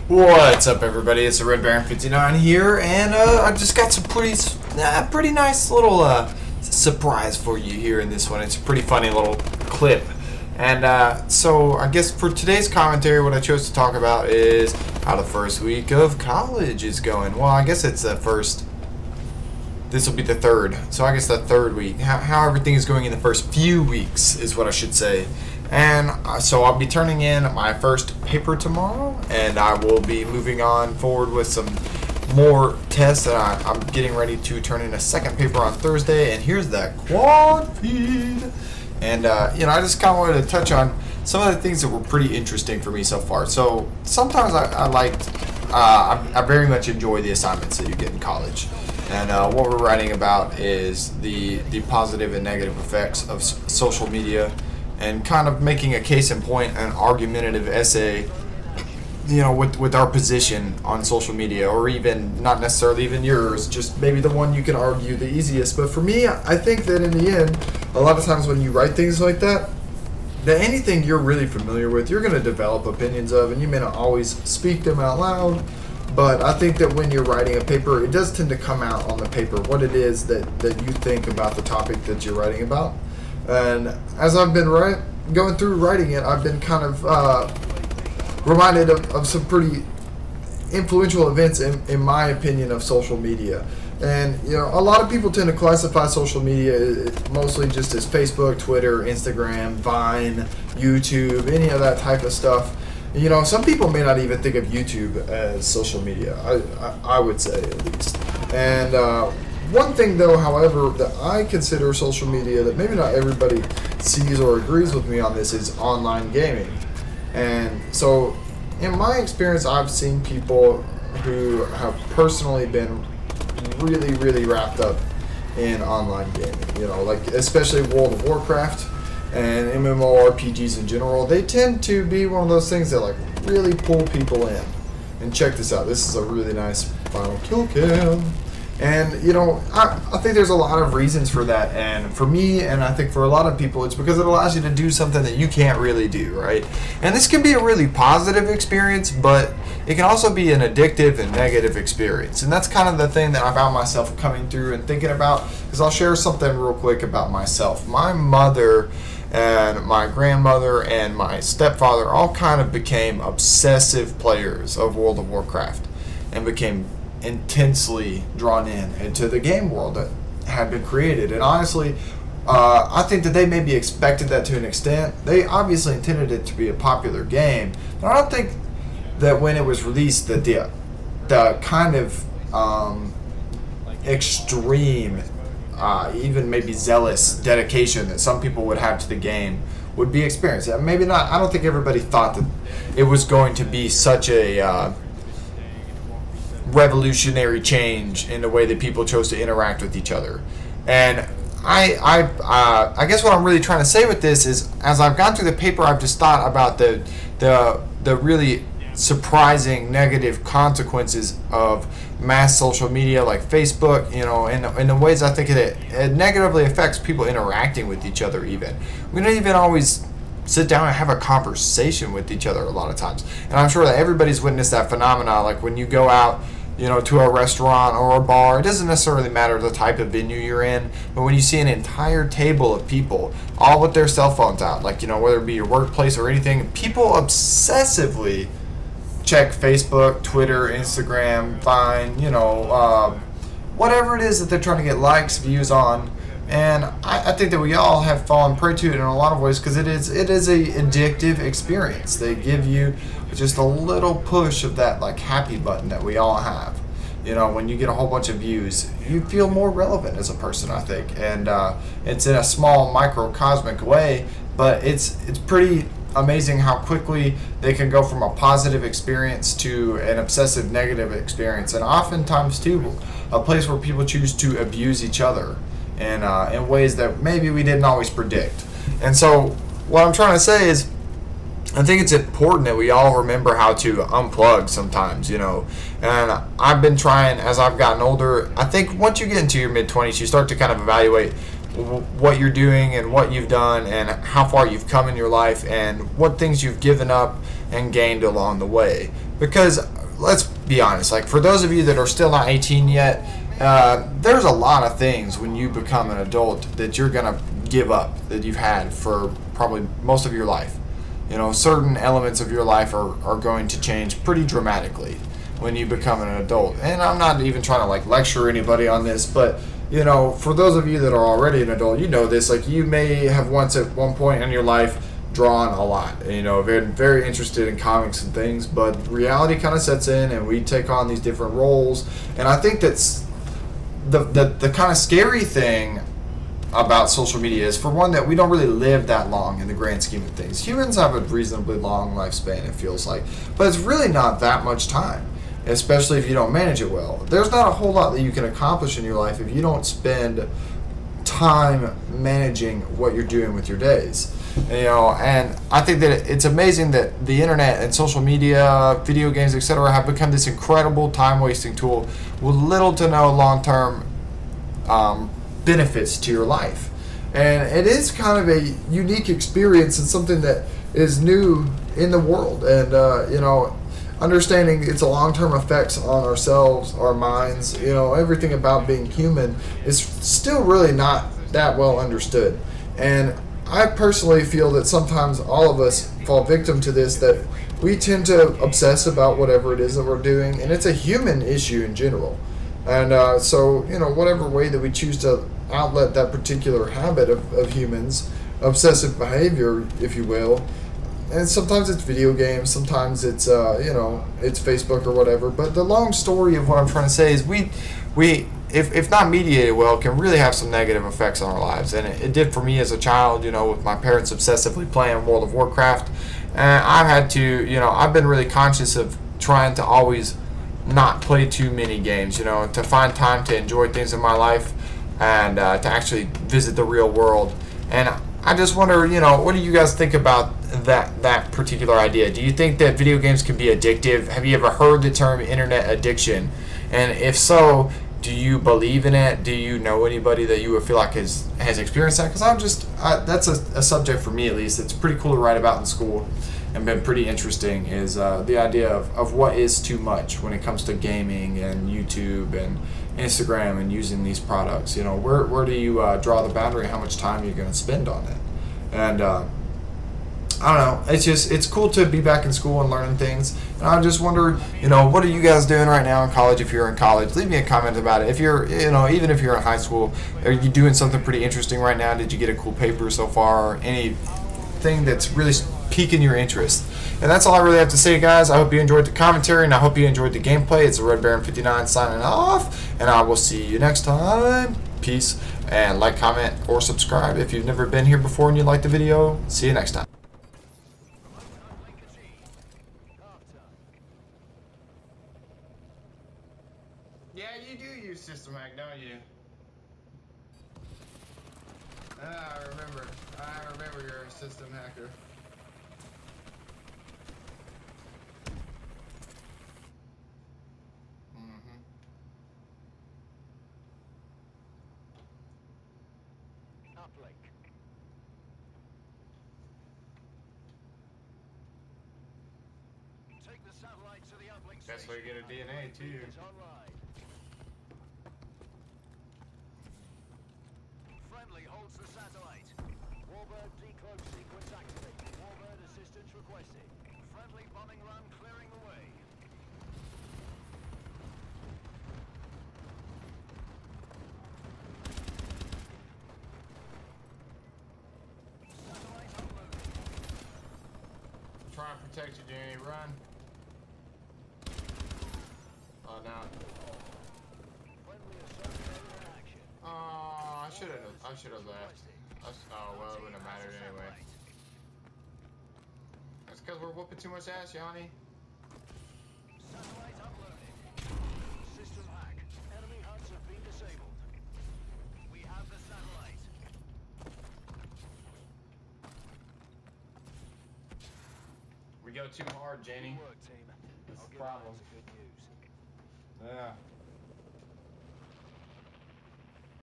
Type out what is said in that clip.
What's up, everybody? It's the Red Baron 59 here, and I just got some pretty nice little surprise for you here in this one. It's a pretty funny little clip, and so I guess for today's commentary, what I chose to talk about is how the first week of college is going. Well, I guess it's the first. This will be the third, so I guess the third week. How everything is going in the first few weeks is what I should say. And so I'll be turning in my first paper tomorrow, and I will be moving on forward with some more tests. And I'm getting ready to turn in a second paper on Thursday, and here's that quad feed. And I just kind of wanted to touch on some of the things that were pretty interesting for me so far. So sometimes I very much enjoy the assignments that you get in college. And what we're writing about is the positive and negative effects of social media, and kind of making a case in point, an argumentative essay, with our position on social media, or even not necessarily even yours, just maybe the one you can argue the easiest. But for me, I think that in the end, a lot of times when you write things like that anything you're really familiar with, you're going to develop opinions of, and you may not always speak them out loud. But I think that when you're writing a paper, it does tend to come out on the paper what it is that you think about the topic that you're writing about. And as I've been going through writing it, I've been kind of reminded of some pretty influential events, in my opinion, of social media. And a lot of people tend to classify social media mostly just as Facebook, Twitter, Instagram, Vine, YouTube, any of that type of stuff. Some people may not even think of YouTube as social media, I would say, at least. And one thing, though, however, that I consider social media that maybe not everybody sees or agrees with me on this is online gaming. And so, in my experience, I've seen people who have personally been really, really wrapped up in online gaming. Like especially World of Warcraft and MMORPGs in general. They tend to be one of those things that really pull people in. And check this out. This is a really nice final kill cam. And I think there's a lot of reasons for that, and for me, and I think for a lot of people, it's because it allows you to do something that you can't really do, right? And this can be a really positive experience, but it can also be an addictive and negative experience. And that's kind of the thing that I found myself coming through and thinking about, because I'll share something real quick about myself. My mother and my grandmother and my stepfather all kind of became obsessive players of World of Warcraft, and became intensely drawn into the game world that had been created. And honestly, I think that they maybe expected that to an extent. They obviously intended it to be a popular game, but I don't think that when it was released that the kind of extreme, even maybe zealous dedication that some people would have to the game would be experienced. Maybe not. I don't think everybody thought that it was going to be such a revolutionary change in the way that people chose to interact with each other. And I guess what I'm really trying to say with this is, as I've gone through the paper, I've just thought about the really surprising negative consequences of mass social media like Facebook, in the ways I think it negatively affects people interacting with each other. Even we don't even always sit down and have a conversation with each other a lot of times. And I'm sure that everybody's witnessed that phenomena, like when you go out to a restaurant or a bar. It doesn't necessarily matter the type of venue you're in, but when you see an entire table of people all with their cell phones out, whether it be your workplace or anything, people obsessively check Facebook, Twitter, Instagram, Vine, whatever it is that they're trying to get likes, views on. And I think that we all have fallen prey to it in a lot of ways, because it is a addictive experience. They give you just a little push of that happy button that we all have. When you get a whole bunch of views, you feel more relevant as a person, I think. And it's in a small microcosmic way, but it's pretty amazing how quickly they can go from a positive experience to an obsessive negative experience, and oftentimes too a place where people choose to abuse each other in ways that maybe we didn't always predict. And so what I'm trying to say is, I think it's important that we all remember how to unplug sometimes, and I've been trying as I've gotten older. I think once you get into your mid-20s, you start to kind of evaluate what you're doing and what you've done and how far you've come in your life and what things you've given up and gained along the way. Because let's be honest. Like, for those of you that are still not 18 yet, there's a lot of things when you become an adult that you're gonna give up that you've had for probably most of your life. You know, certain elements of your life are going to change pretty dramatically when you become an adult. And I'm not even trying to like lecture anybody on this, but you know, for those of you that are already an adult, you know this. Like, you may have once at one point in your life drawn a lot, you know, been very interested in comics and things, but reality kind of sets in and we take on these different roles. And I think that's the kind of scary thing about social media is, for one, that we don't really live that long in the grand scheme of things. Humans have a reasonably long lifespan, it feels like, but it's really not that much time, especially if you don't manage it well. There's not a whole lot that you can accomplish in your life if you don't spend time managing what you're doing with your days. You know, and I think that it's amazing that the internet and social media, video games, etc., have become this incredible time-wasting tool with little to no long-term benefits to your life. And it is kind of a unique experience and something that is new in the world. And you know, understanding its long-term effects on ourselves, our minds, you know, everything about being human is still really not that well understood. And I personally feel that sometimes all of us fall victim to this, that we tend to obsess about whatever it is that we're doing, and it's a human issue in general. And so, you know, whatever way that we choose to outlet that particular habit of humans, obsessive behavior, if you will, and sometimes it's video games, sometimes it's, you know, it's Facebook or whatever, but the long story of what I'm trying to say is we if not mediated well, can really have some negative effects on our lives. And it did for me as a child, you know, with my parents obsessively playing World of Warcraft. And I've had to, you know, I've been really conscious of trying to always not play too many games, you know, to find time to enjoy things in my life and to actually visit the real world. And I just wonder, you know, what do you guys think about that particular idea? Do you think that video games can be addictive? Have you ever heard the term internet addiction? And if so, do you believe in it? Do you know anybody that you would feel like has experienced that? Because that's a subject for me, at least. It's pretty cool to write about in school and been pretty interesting, is the idea of what is too much when it comes to gaming and YouTube and Instagram and using these products. You know, where do you draw the boundary? How much time you're going to spend on it? And I don't know. It's cool to be back in school and learning things. And I just wonder, you know, what are you guys doing right now in college? If you're in college, leave me a comment about it. If you're, you know, even if you're in high school, are you doing something pretty interesting right now? Did you get a cool paper so far? Or anything that's really piquing your interest? And that's all I really have to say, guys. I hope you enjoyed the commentary, and I hope you enjoyed the gameplay. It's the Red Baron 59 signing off, and I will see you next time. Peace, and like, comment, or subscribe if you've never been here before and you like the video. See you next time. Yeah, you do use System Hack, don't you? I remember you're a system hacker. Uplink. Take the satellite to the uplink station. That's where you get a DNA too. It's online. Friendly holds the satellite. Warbird decloak sequence activated. Warbird assistance requested. Friendly bombing run clearing the way. Satellite uploaded. Try and protect you, Danny. Run. Oh, no. Friendly associated in action. Oh, I should have left. Oh, well, it wouldn't have mattered anyway. That's because we're whooping too much ass, Yanni. Satellite uploaded. System hack. Enemy hunts have been disabled. We have the satellite. We go too hard, Janie. Good work, team. That's I'll the give problem. Lions good news. Yeah.